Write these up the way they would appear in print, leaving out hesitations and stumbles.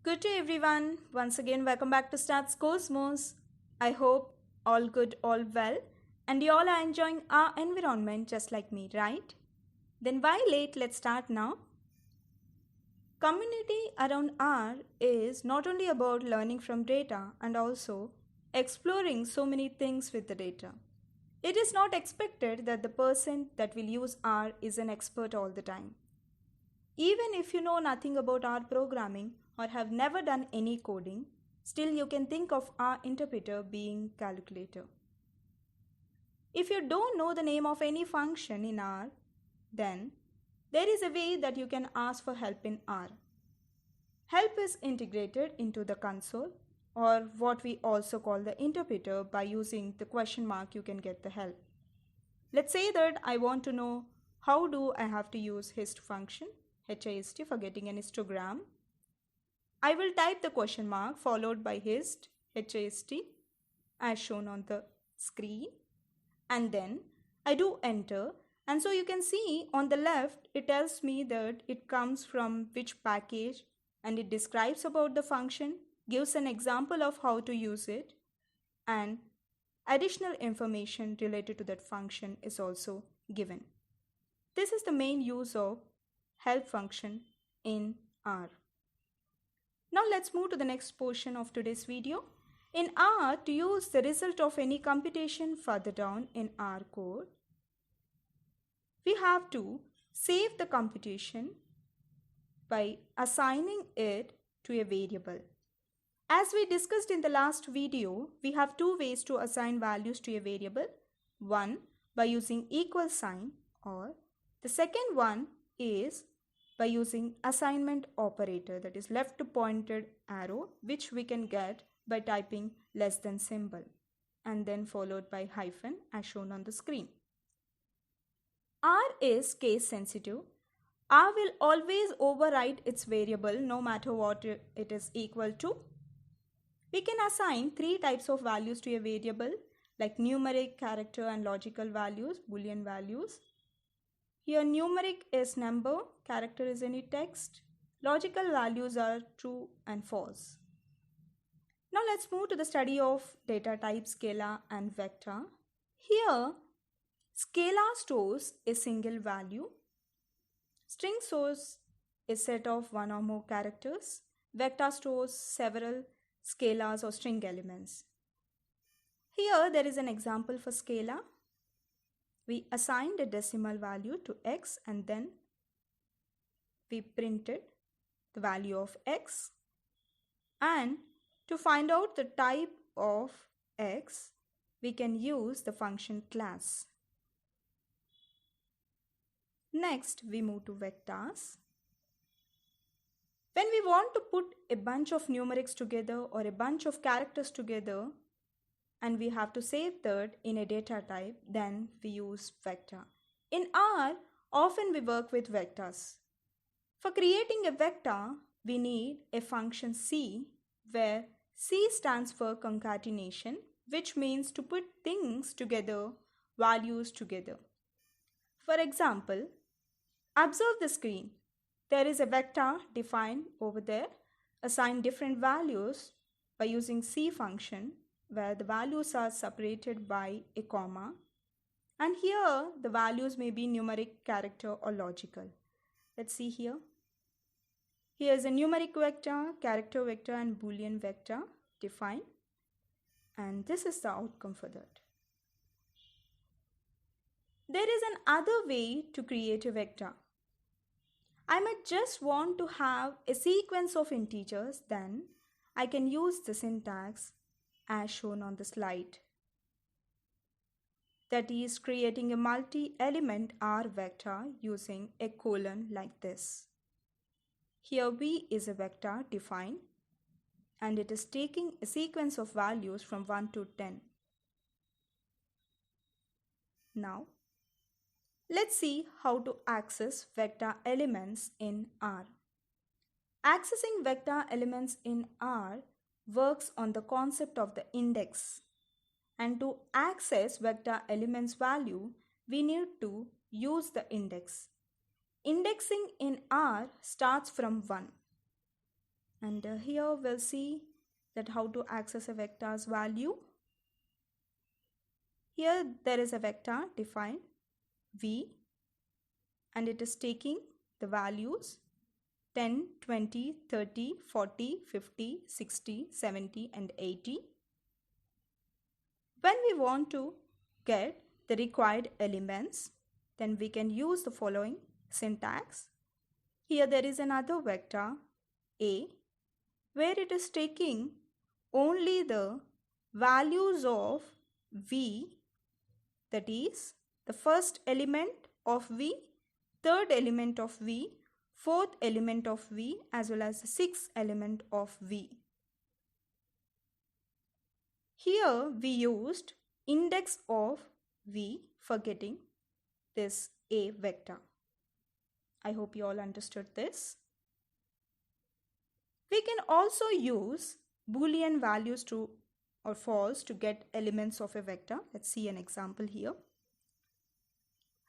Good day everyone. Once again, welcome back to Stats Cosmos. I hope all good, all well, and you all are enjoying our environment just like me, right? Then why late? Let's start now. Community around R is not only about learning from data and also exploring so many things with the data. It is not expected that the person that will use R is an expert all the time. Even if you know nothing about R programming or have never done any coding, still you can think of R interpreter being calculator. If you don't know the name of any function in R, then there is a way that you can ask for help in R. Help is integrated into the console, or what we also call the interpreter. By using the question mark you can get the help. Let's say that I want to know how do I have to use hist function, HIST, for getting an histogram. I will type the question mark followed by hist, HIST, as shown on the screen, and then I do enter, and so you can see on the left it tells me that it comes from which package, and it describes about the function, gives an example of how to use it, and additional information related to that function is also given. This is the main use of help function in R. Now let's move to the next portion of today's video. In R, to use the result of any computation further down in R code, we have to save the computation by assigning it to a variable. As we discussed in the last video, we have two ways to assign values to a variable. One, by using equal sign, or the second one is by using assignment operator, that is left pointed arrow, which we can get by typing less than symbol and then followed by hyphen as shown on the screen. R is case sensitive. R will always override its variable no matter what it is equal to. We can assign three types of values to a variable, like numeric, character, and logical values, Boolean values. Here numeric is number, character is any text, logical values are true and false. Now let's move to the study of data type, Scala and vector. Here, Scala stores a single value. String stores a set of one or more characters. Vector stores several scalars or string elements. Here there is an example for Scala. We assigned a decimal value to x and then we printed the value of x, and to find out the type of x we can use the function class. Next we move to vectors. When we want to put a bunch of numerics together or a bunch of characters together, and we have to save that in a data type, then we use vector. In R, often we work with vectors. For creating a vector, we need a function C, where C stands for concatenation, which means to put things together, values together. For example, observe the screen. There is a vector defined over there, assign different values by using C function, where the values are separated by a comma, and here the values may be numeric, character, or logical. Let's see here. Here is a numeric vector, character vector, and Boolean vector defined, and this is the outcome for that. There is another way to create a vector. I might just want to have a sequence of integers, then I can use the syntax as shown on the slide. That is creating a multi-element R vector using a colon like this. Here V is a vector defined and it is taking a sequence of values from 1 to 10. Now, let's see how to access vector elements in R. Accessing vector elements in R works on the concept of the index. And to access vector elements value, we need to use the index. Indexing in R starts from 1. And here we'll see that how to access a vector's value. Here there is a vector defined v, and it is taking the values 10, 20, 30, 40, 50, 60, 70 and 80. When we want to get the required elements, then we can use the following syntax. Here there is another vector a, where it is taking only the values of v, that is the first element of v, third element of v, fourth element of v, as well as the sixth element of v. Here we used index of v for getting this a vector. I hope you all understood this. We can also use Boolean values true or false to get elements of a vector. Let's see an example here.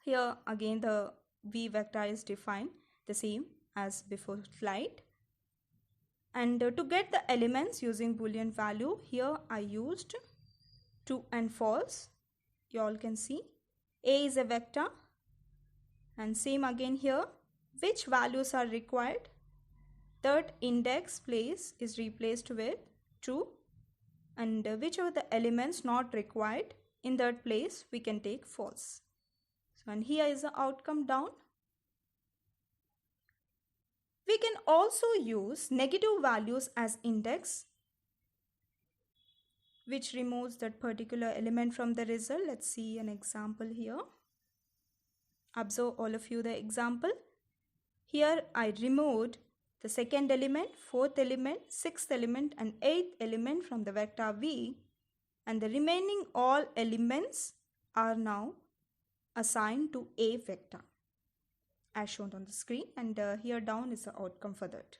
Here again the v vector is defined the same as before slide. And to get the elements using Boolean value, here I used true and false. You all can see a is a vector, and same again here, which values are required. Third index place is replaced with true, and which are the elements not required, in that place we can take false. So, and here is the outcome down. We can also use negative values as index, which removes that particular element from the result. Let's see an example here. Observe all of you the example. Here I removed the second element, fourth element, sixth element and eighth element from the vector v, and the remaining all elements are now assigned to a vector as shown on the screen, and here down is the outcome for that.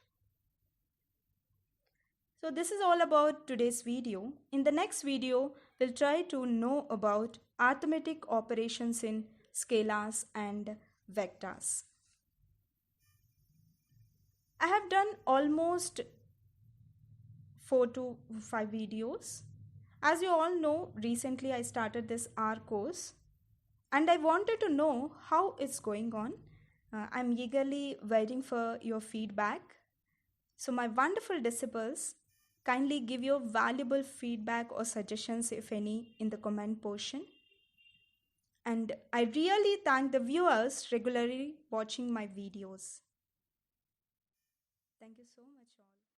So this is all about today's video. In the next video, we'll try to know about arithmetic operations in scalars and vectors. I have done almost 4 to 5 videos. As you all know, recently I started this R course and I wanted to know how it's going on. I'm eagerly waiting for your feedback. So my wonderful disciples, kindly give your valuable feedback or suggestions, if any, in the comment portion. And I really thank the viewers regularly watching my videos. Thank you so much all.